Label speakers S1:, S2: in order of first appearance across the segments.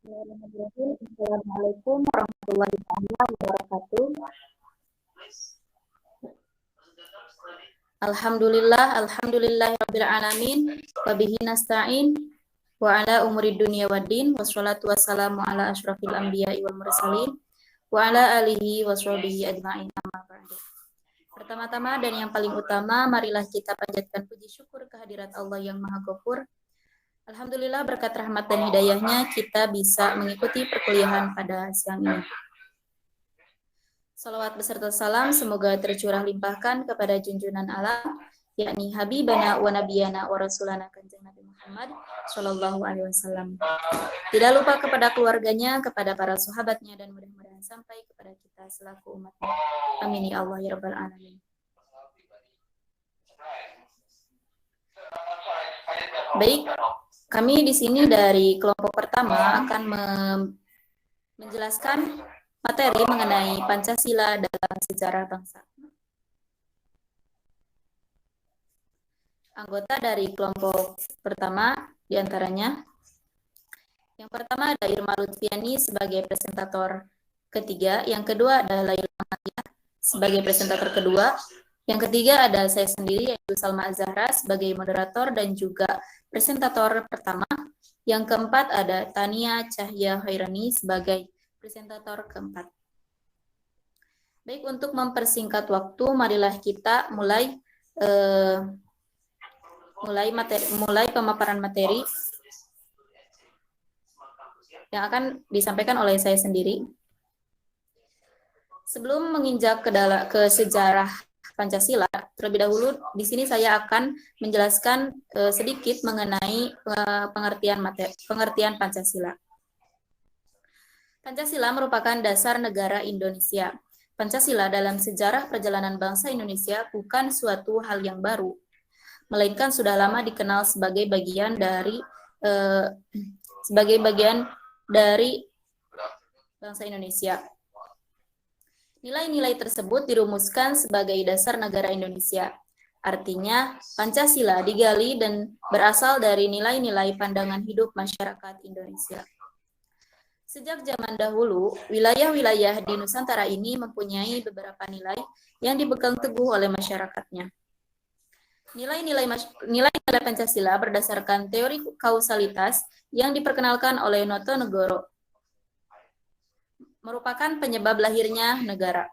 S1: Bismillahirrahmanirrahim. Assalamualaikum warahmatullahi wabarakatuh. Alhamdulillahirabbil alamin wa bihi nasta'in wa ala umuri dunya waddin wassalatu wassalamu ala asyrafil anbiya'i wal mursalin wa ala alihi washabihi ajma'in amma ba'du. Pertama-tama dan yang paling utama, marilah kita panjatkan puji syukur kehadirat Allah yang Maha Ghafur. Alhamdulillah berkat rahmat dan hidayahnya kita bisa mengikuti perkuliahan pada siang ini. Salawat beserta salam semoga tercurah limpahkan kepada junjungan alam, yakni Habibana wa Nabiyana wa Rasulana Kanjeng Nabi Muhammad Sallallahu Alaihi Wasallam. Tidak lupa kepada keluarganya, kepada para sahabatnya, dan mudah-mudahan sampai kepada kita selaku umatnya. Amin ya Allah ya Rabbal Alamin. Baik, kami di sini dari kelompok pertama akan menjelaskan materi mengenai Pancasila dalam sejarah bangsa. Anggota dari kelompok pertama diantaranya, yang pertama ada Irma Lutfiani sebagai presentator ketiga, yang kedua ada Laila Amalia sebagai presentator kedua, yang ketiga ada saya sendiri yaitu Salma Azhara sebagai moderator dan juga presentator pertama, yang keempat ada Tania Cahya Hairani sebagai presentator keempat. Baik, untuk mempersingkat waktu, marilah kita mulai pemaparan materi yang akan disampaikan oleh saya sendiri. Sebelum menginjak ke sejarah Pancasila, terlebih dahulu di sini saya akan menjelaskan sedikit mengenai pengertian Pancasila. Pancasila merupakan dasar negara Indonesia. Pancasila dalam sejarah perjalanan bangsa Indonesia bukan suatu hal yang baru, melainkan sudah lama dikenal sebagai bagian dari bangsa Indonesia. Nilai-nilai tersebut dirumuskan sebagai dasar negara Indonesia. Artinya, Pancasila digali dan berasal dari nilai-nilai pandangan hidup masyarakat Indonesia. Sejak zaman dahulu, wilayah-wilayah di Nusantara ini mempunyai beberapa nilai yang dipegang teguh oleh masyarakatnya. Nilai-nilai Pancasila berdasarkan teori kausalitas yang diperkenalkan oleh Noto Negoro, merupakan penyebab lahirnya negara.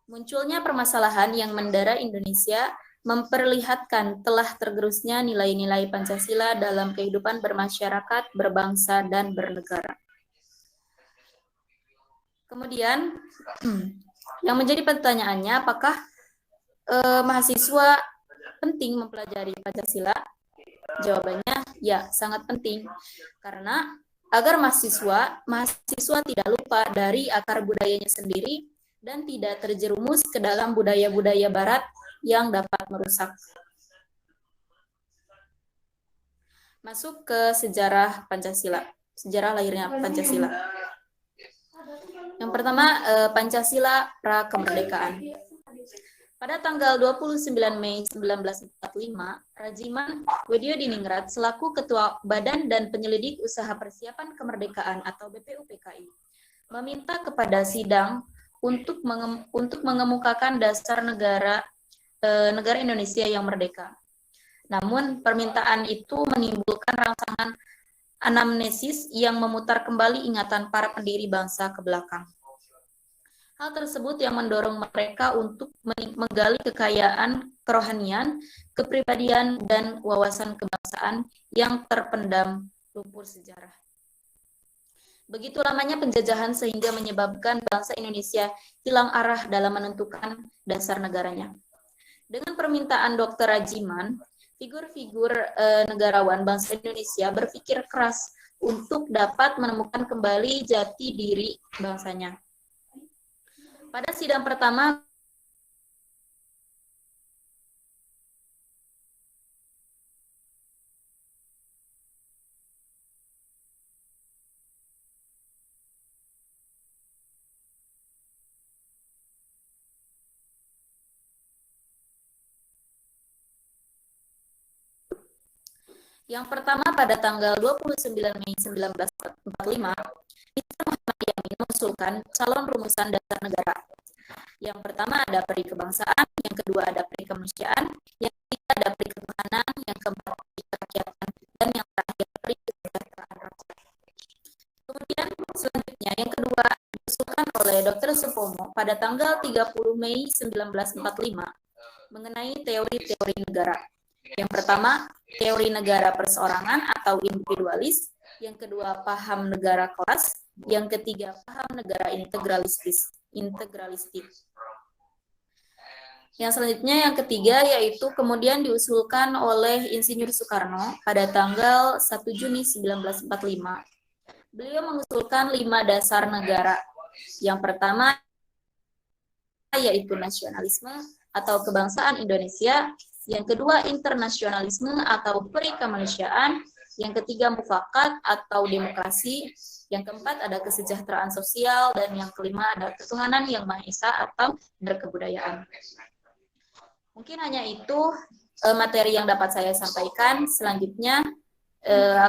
S1: Munculnya permasalahan yang mendera Indonesia memperlihatkan telah tergerusnya nilai-nilai Pancasila dalam kehidupan bermasyarakat, berbangsa, dan bernegara. Kemudian, yang menjadi pertanyaannya, apakah mahasiswa penting mempelajari Pancasila? Jawabannya, ya, sangat penting. Karena agar mahasiswa tidak lupa dari akar budayanya sendiri dan tidak terjerumus ke dalam budaya-budaya barat yang dapat merusak. Masuk ke sejarah Pancasila, sejarah lahirnya Pancasila. Yang pertama, Pancasila pra-kemerdekaan. Pada tanggal 29 Mei 1945, Rajiman Weddiodiningrat selaku Ketua Badan dan Penyelidik Usaha Persiapan Kemerdekaan atau BPUPKI meminta kepada sidang untuk mengemukakan dasar negara Indonesia yang merdeka. Namun permintaan itu menimbulkan rangsangan anamnesis yang memutar kembali ingatan para pendiri bangsa ke belakang. Hal tersebut yang mendorong mereka untuk menggali kekayaan kerohanian, kepribadian, dan wawasan kebangsaan yang terpendam lumpur sejarah. Begitu lamanya penjajahan sehingga menyebabkan bangsa Indonesia hilang arah dalam menentukan dasar negaranya. Dengan permintaan Dr. Rajiman, figur-figur negarawan bangsa Indonesia berpikir keras untuk dapat menemukan kembali jati diri bangsanya. Pada sidang pertama, Yang pertama, pada tanggal 29 Mei 1945, Mr. Muhammad Yamin mengusulkan calon rumusan dasar negara. Yang pertama ada peri kebangsaan, yang kedua ada peri kemanusiaan, yang ketiga ada peri ketuhanan, yang keempat peri kerakyatan, dan yang terakhir peri kesejahteraan rakyat. Kemudian selanjutnya yang kedua diusulkan oleh Dr. Supomo pada tanggal 30 Mei 1945 mengenai teori-teori negara. Yang pertama, teori negara perseorangan atau individualis. Yang kedua, paham negara kelas. Yang ketiga, paham negara integralistik. Yang selanjutnya yang ketiga yaitu kemudian diusulkan oleh Insinyur Soekarno pada tanggal 1 Juni 1945. Beliau mengusulkan 5 dasar negara. Yang pertama yaitu nasionalisme atau kebangsaan Indonesia, yang kedua internasionalisme atau peri kemanusiaan, yang ketiga mufakat atau demokrasi, yang keempat ada kesejahteraan sosial, dan yang kelima ada ketuhanan yang Maha Esa atau berkebudayaan. Mungkin hanya itu materi yang dapat saya sampaikan. Selanjutnya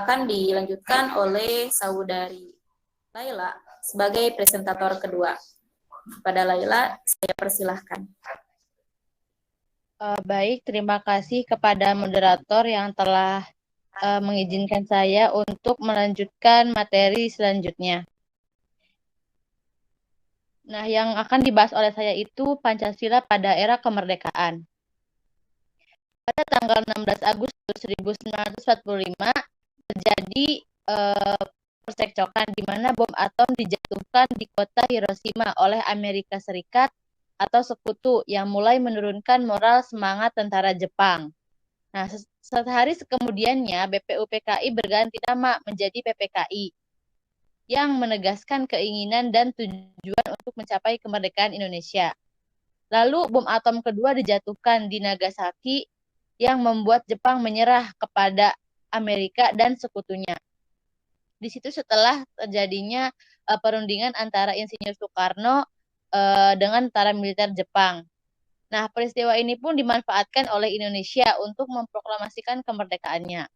S1: akan dilanjutkan oleh saudari Laila sebagai presentator kedua. Pada Laila, saya persilahkan.
S2: Baik, terima kasih kepada moderator yang telah mengizinkan saya untuk melanjutkan materi selanjutnya. Nah, yang akan dibahas oleh saya itu Pancasila pada era kemerdekaan. Pada tanggal 16 Agustus 1945 terjadi percekcokan di mana bom atom dijatuhkan di kota Hiroshima oleh Amerika Serikat atau sekutu yang mulai menurunkan moral semangat tentara Jepang. Nah, sehari kemudiannya BPUPKI berganti nama menjadi PPKI yang menegaskan keinginan dan tujuan untuk mencapai kemerdekaan Indonesia. Lalu bom atom kedua dijatuhkan di Nagasaki yang membuat Jepang menyerah kepada Amerika dan sekutunya. Di situ setelah terjadinya perundingan antara Insinyur Soekarno dengan tentara militer Jepang. Nah, peristiwa ini pun dimanfaatkan oleh Indonesia untuk memproklamasikan kemerdekaannya.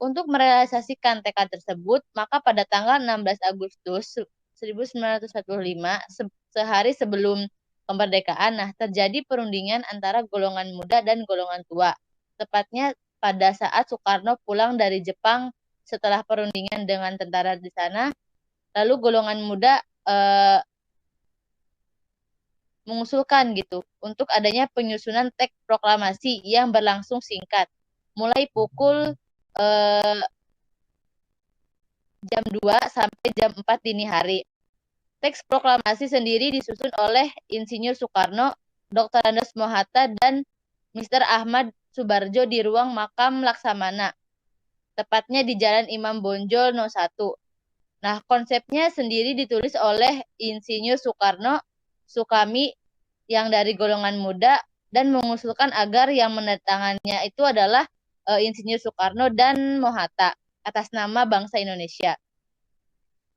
S2: Untuk merealisasikan tekad tersebut, maka pada tanggal 16 Agustus 1945, sehari sebelum kemerdekaan, terjadi perundingan antara golongan muda dan golongan tua. Tepatnya pada saat Soekarno pulang dari Jepang setelah perundingan dengan tentara di sana, lalu golongan muda mengusulkan gitu untuk adanya penyusunan teks proklamasi yang berlangsung singkat, mulai pukul jam 2 sampai jam 4 dini hari. Teks proklamasi sendiri disusun oleh Insinyur Soekarno, Dr. Andes Mohatta, dan Mr. Ahmad Subarjo di ruang makam Laksamana, tepatnya di Jalan Imam Bonjol No. 1. Nah, konsepnya sendiri ditulis oleh Insinyur Soekarno, Sukami yang dari golongan muda, dan mengusulkan agar yang menandatangannya itu adalah Insinyur Soekarno dan Mohatta atas nama bangsa Indonesia.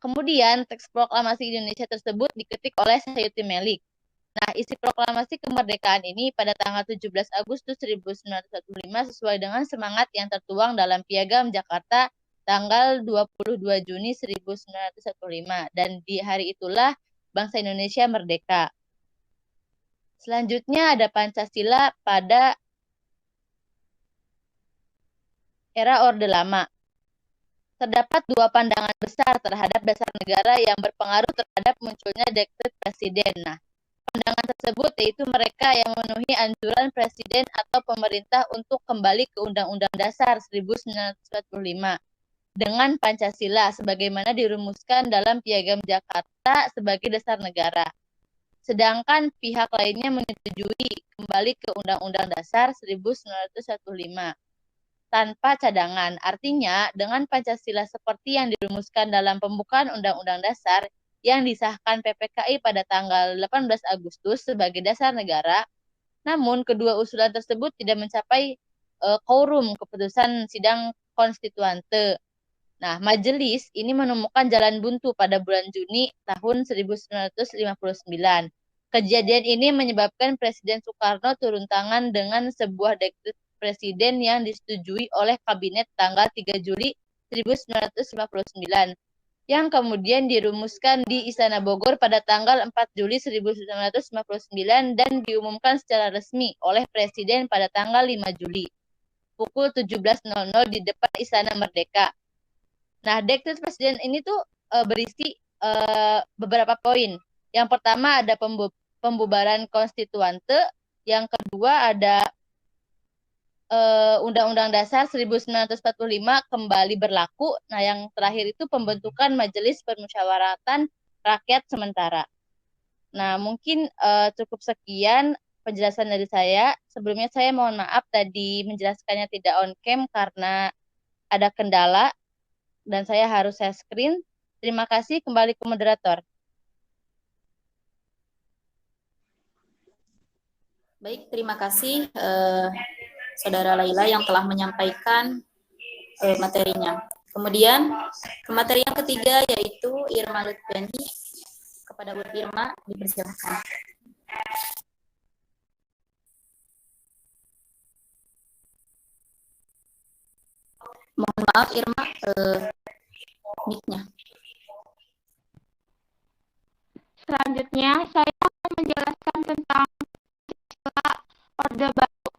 S2: Kemudian teks proklamasi Indonesia tersebut diketik oleh Sayuti Melik. Nah, isi proklamasi kemerdekaan ini pada tanggal 17 Agustus 1945 sesuai dengan semangat yang tertuang dalam Piagam Jakarta tanggal 22 Juni 1945, dan di hari itulah bangsa Indonesia merdeka. Selanjutnya ada Pancasila pada era Orde Lama. Terdapat dua pandangan besar terhadap dasar negara yang berpengaruh terhadap munculnya dekret presiden. Nah, pandangan tersebut yaitu mereka yang memenuhi anjuran presiden atau pemerintah untuk kembali ke Undang-Undang Dasar 1945 dengan Pancasila sebagaimana dirumuskan dalam Piagam Jakarta sebagai dasar negara. Sedangkan pihak lainnya menyetujui kembali ke Undang-Undang Dasar 1945 tanpa cadangan. Artinya, dengan Pancasila seperti yang dirumuskan dalam pembukaan Undang-Undang Dasar yang disahkan PPKI pada tanggal 18 Agustus sebagai dasar negara, namun kedua usulan tersebut tidak mencapai quorum keputusan sidang konstituante. Nah, majelis ini menemukan jalan buntu pada bulan Juni tahun 1959. Kejadian ini menyebabkan Presiden Soekarno turun tangan dengan sebuah dekret Presiden yang disetujui oleh Kabinet tanggal 3 Juli 1959, yang kemudian dirumuskan di Istana Bogor pada tanggal 4 Juli 1959 dan diumumkan secara resmi oleh Presiden pada tanggal 5 Juli pukul 17.00 di depan Istana Merdeka. Nah, Dekret Presiden ini tuh berisi beberapa poin. Yang pertama ada pembubaran konstituante, yang kedua ada Undang-Undang Dasar 1945 kembali berlaku. Nah, yang terakhir itu pembentukan Majelis Permusyawaratan Rakyat sementara. Nah, mungkin cukup sekian penjelasan dari saya. Sebelumnya saya mohon maaf tadi menjelaskannya tidak on cam karena ada kendala dan saya harus share screen. Terima kasih, kembali ke moderator.
S1: Baik, terima kasih Saudara Laila yang telah menyampaikan materinya. Kemudian materi yang ketiga yaitu Irma Lutfiani. Kepada Bu Irma dipersilakan. Mohon maaf Irma, mic-nya.
S3: Selanjutnya saya akan menjelaskan tentang Orde Baru.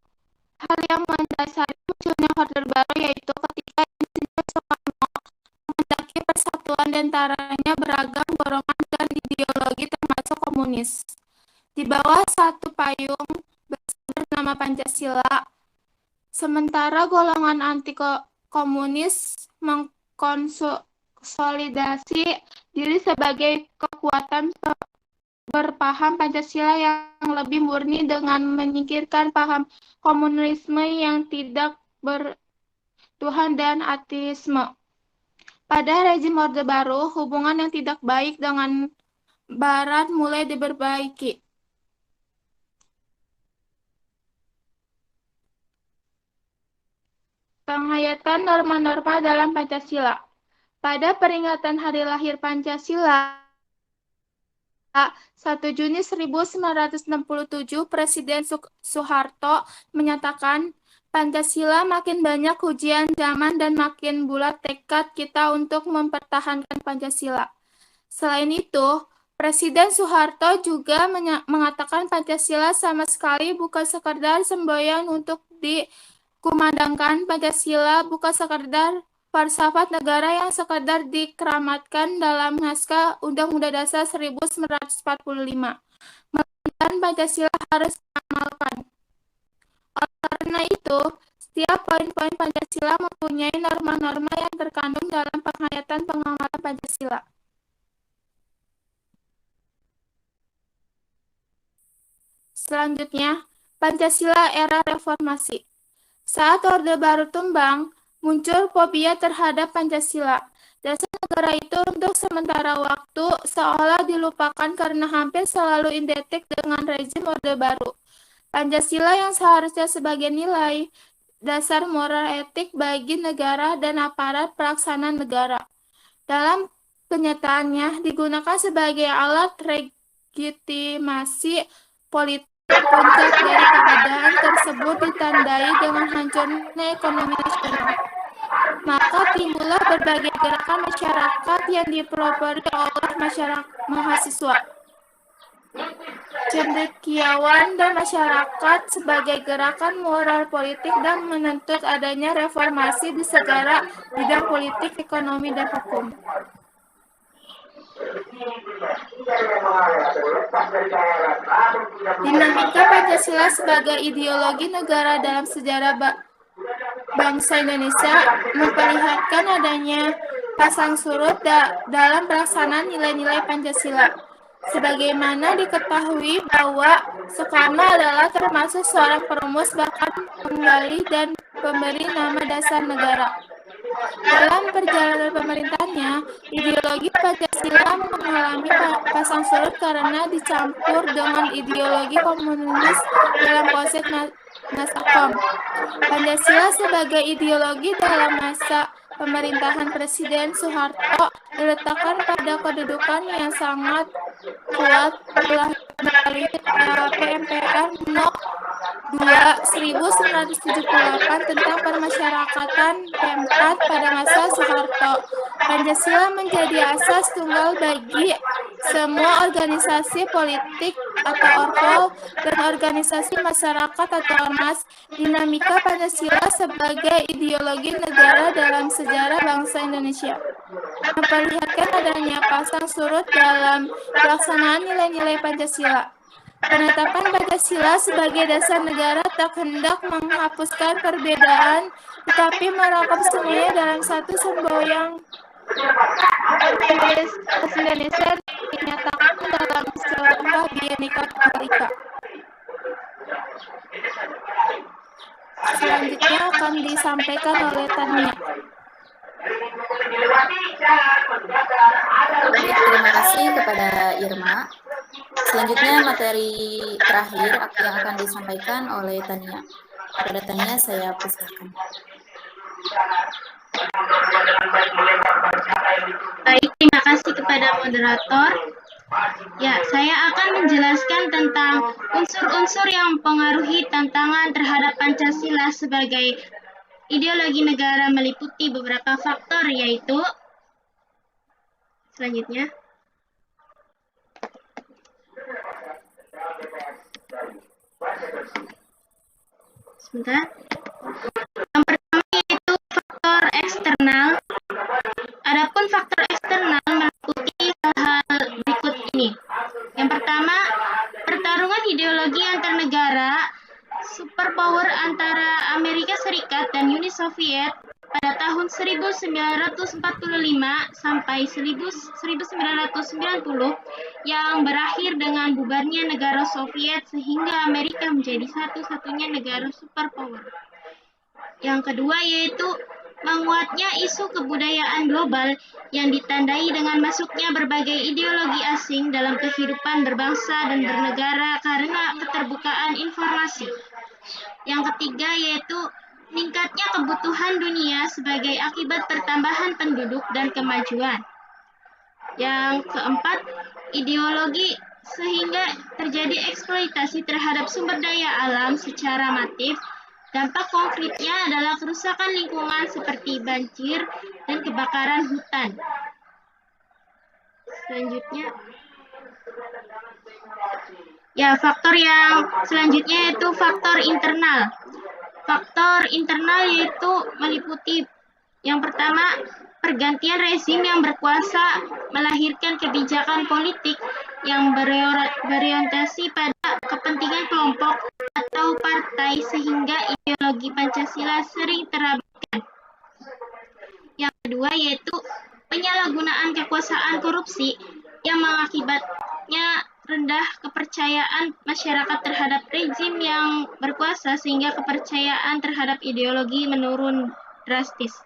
S3: Hal yang mendasari munculnya Orde Baru yaitu ketika Insinyur Soekarno menghendaki persatuan di antaranya beragam golongan dan ideologi termasuk komunis. Di bawah satu payung besar bernama Pancasila, sementara golongan anti komunis mengkonsolidasi diri sebagai kekuatan berpaham Pancasila yang lebih murni dengan menyingkirkan paham komunisme yang tidak bertuhan dan ateisme. Pada rezim Orde Baru, hubungan yang tidak baik dengan Barat mulai diperbaiki. Penghayatan norma-norma dalam Pancasila. Pada peringatan hari lahir Pancasila 1 Juni 1967, Presiden Soeharto menyatakan, Pancasila makin banyak ujian zaman dan makin bulat tekad kita untuk mempertahankan Pancasila. Selain itu, Presiden Soeharto juga mengatakan Pancasila sama sekali bukan sekedar semboyan untuk dikumandangkan. Pancasila bukan sekedar falsafat negara yang sekadar dikeramatkan dalam naskah Undang-Undang Dasar 1945. Melainkan Pancasila harus diamalkan. Oleh karena itu, setiap poin-poin Pancasila mempunyai norma-norma yang terkandung dalam penghayatan pengamalan Pancasila. Selanjutnya, Pancasila era reformasi. Saat Orde Baru tumbang, muncul fobia terhadap Pancasila. Dasar negara itu untuk sementara waktu seolah dilupakan karena hampir selalu identik dengan rezim Orde Baru. Pancasila yang seharusnya sebagai nilai dasar moral etik bagi negara dan aparat pelaksana negara. Dalam kenyataannya digunakan sebagai alat legitimasi politik. Puncak dari keadaan tersebut ditandai dengan hancurnya ekonomi nasional. Maka timbullah berbagai gerakan masyarakat yang dipelopori oleh mahasiswa, cendekiawan dan masyarakat sebagai gerakan moral politik dan menuntut adanya reformasi di segala bidang politik, ekonomi, dan hukum. Dinamika Pancasila sebagai ideologi negara dalam sejarah bangsa Indonesia memperlihatkan adanya pasang surut dalam pelaksanaan nilai-nilai Pancasila. Sebagaimana diketahui bahwa Soekarno adalah termasuk seorang perumus, bahkan penggali dan pemberi nama dasar negara. Dalam perjalanan pemerintahnya, ideologi Pancasila mengalami pasang surut karena dicampur dengan ideologi komunis dalam konsep Nasakom. Pancasila sebagai ideologi dalam masa pemerintahan Presiden Soeharto diletakkan pada kedudukan yang sangat kuat melalui PMPR No. 1978 tentang permasyarakatan P4 pada masa Soeharto. Pancasila menjadi asas tunggal bagi semua organisasi politik atau orpol dan organisasi masyarakat atau ormas. Dinamika Pancasila sebagai ideologi negara dalam sejarah bangsa Indonesia memperlihatkan adanya pasang surut dalam pelaksanaan nilai-nilai Pancasila. Penetapan Pancasila sebagai dasar negara tak hendak menghapuskan perbedaan, tetapi merangkum semuanya dalam satu semboyan. Indonesia dinyatakan dalam Sumpah Bhinneka Tunggal Ika. Selanjutnya akan disampaikan oleh Tania.
S1: Terima kasih kepada Irma. Selanjutnya materi terakhir yang akan disampaikan oleh Tania. Kepada Tania saya persilakan.
S4: Baik, terima kasih kepada moderator. Ya, saya akan menjelaskan tentang unsur-unsur yang mempengaruhi tantangan terhadap Pancasila sebagai ideologi negara meliputi beberapa faktor, yaitu selanjutnya. Sebentar. Yang pertama yaitu faktor eksternal. Adapun faktor eksternal meliputi hal-hal berikut ini. Yang pertama, pertarungan ideologi antar negara, superpower antara Amerika Serikat dan Uni Soviet pada tahun 1945 sampai 1990 yang berakhir dengan bubarnya negara Soviet sehingga Amerika menjadi satu-satunya negara superpower. Yang kedua yaitu menguatnya isu kebudayaan global yang ditandai dengan masuknya berbagai ideologi asing dalam kehidupan berbangsa dan bernegara karena keterbukaan informasi. Yang ketiga yaitu meningkatnya kebutuhan dunia sebagai akibat pertambahan penduduk dan kemajuan. Yang keempat, ideologi sehingga terjadi eksploitasi terhadap sumber daya alam secara masif. Dampak konkretnya adalah kerusakan lingkungan seperti banjir dan kebakaran hutan. Selanjutnya, ya faktor yang selanjutnya yaitu faktor internal. Faktor internal yaitu meliputi yang pertama, pergantian rezim yang berkuasa melahirkan kebijakan politik yang berorientasi pada kepentingan kelompok atau partai sehingga ideologi Pancasila sering terabaikan. Yang kedua yaitu penyalahgunaan kekuasaan korupsi yang mengakibatnya rendah kepercayaan masyarakat terhadap rezim yang berkuasa sehingga kepercayaan terhadap ideologi menurun drastis.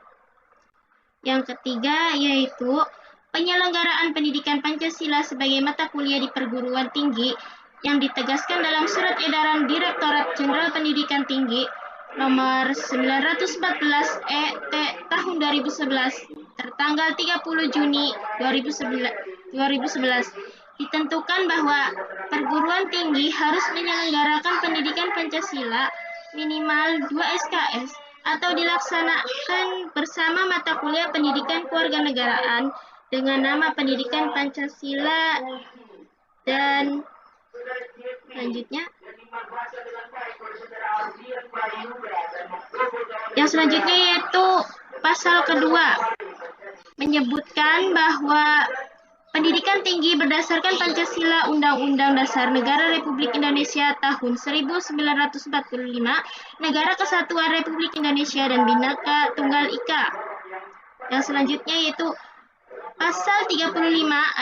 S4: Yang ketiga yaitu penyelenggaraan pendidikan Pancasila sebagai mata kuliah di perguruan tinggi yang ditegaskan dalam Surat Edaran Direktorat Jenderal Pendidikan Tinggi nomor 914 ET tahun 2011 tertanggal 30 Juni 2011 ditentukan bahwa perguruan tinggi harus menyelenggarakan pendidikan Pancasila minimal 2 SKS atau dilaksanakan bersama mata kuliah pendidikan kewarganegaraan dengan nama pendidikan Pancasila. Dan selanjutnya yang selanjutnya yaitu pasal kedua menyebutkan bahwa pendidikan tinggi berdasarkan Pancasila Undang-Undang Dasar Negara Republik Indonesia tahun 1945, Negara Kesatuan Republik Indonesia dan Bhinneka Tunggal Ika. Yang selanjutnya yaitu pasal 35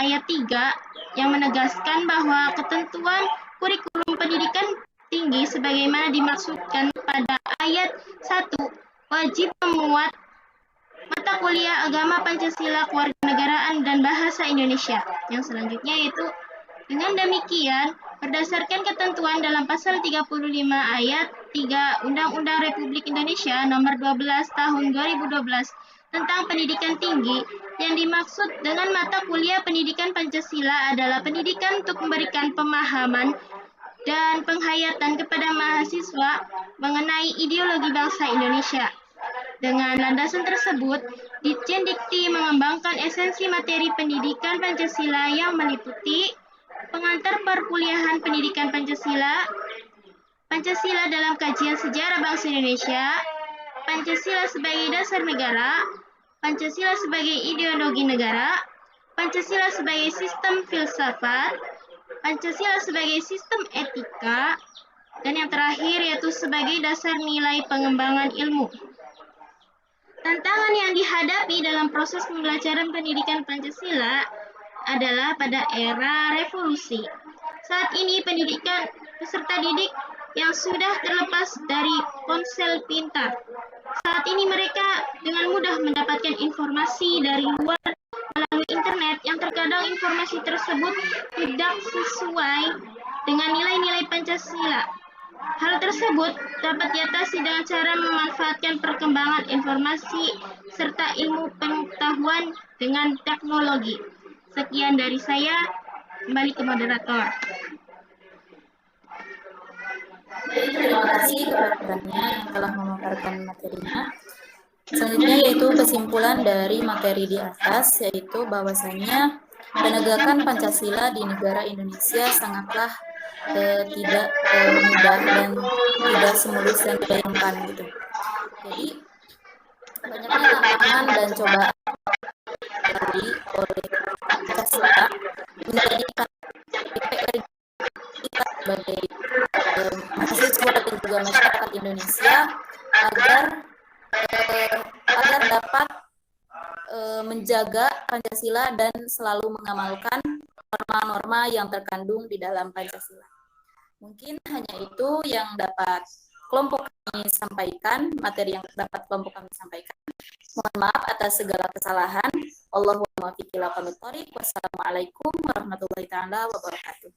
S4: ayat 3 yang menegaskan bahwa ketentuan kurikulum pendidikan tinggi sebagaimana dimaksudkan pada ayat 1 wajib memuat mata kuliah agama Pancasila, kewarganegaraan, dan bahasa Indonesia. Yang selanjutnya yaitu dengan demikian, berdasarkan ketentuan dalam pasal 35 ayat 3 Undang-Undang Republik Indonesia nomor 12 tahun 2012 tentang pendidikan tinggi, yang dimaksud dengan mata kuliah pendidikan Pancasila adalah pendidikan untuk memberikan pemahaman dan penghayatan kepada mahasiswa mengenai ideologi bangsa Indonesia. Dengan landasan tersebut, Ditjen Dikti mengembangkan esensi materi pendidikan Pancasila yang meliputi pengantar perkuliahan pendidikan Pancasila, Pancasila dalam kajian sejarah bangsa Indonesia, Pancasila sebagai dasar negara, Pancasila sebagai ideologi negara, Pancasila sebagai sistem filsafat, Pancasila sebagai sistem etika, dan yang terakhir yaitu sebagai dasar nilai pengembangan ilmu. Tantangan yang dihadapi dalam proses pembelajaran pendidikan Pancasila adalah pada era revolusi. Saat ini pendidikan peserta didik yang sudah terlepas dari ponsel pintar. Saat ini mereka dengan mudah mendapatkan informasi dari luar melalui internet yang terkadang informasi tersebut tidak sesuai dengan nilai-nilai Pancasila. Hal tersebut dapat diatasi dengan cara memanfaatkan perkembangan informasi serta ilmu pengetahuan dengan teknologi. Sekian dari saya, kembali ke moderator.
S1: Terima kasih kepada yang telah memaparkan materinya. Selanjutnya yaitu kesimpulan dari materi di atas, yaitu bahwasanya penegakan Pancasila di negara Indonesia sangatlah tidak mudah dan tidak semulus yang dibayangkan gitu. Jadi banyaknya tantangan dan cobaan dilalui oleh Pancasila menjadikan PR kita sebagai mahasiswa dan juga masyarakat Indonesia agar dapat menjaga Pancasila dan selalu mengamalkan norma-norma yang terkandung di dalam Pancasila. Mungkin hanya itu yang dapat kelompok kami sampaikan, materi yang dapat kelompok kami sampaikan. Mohon maaf atas segala kesalahan. Allahumma muwaffiq ila aqwamit thoriq. Wassalamualaikum warahmatullahi taala wabarakatuh.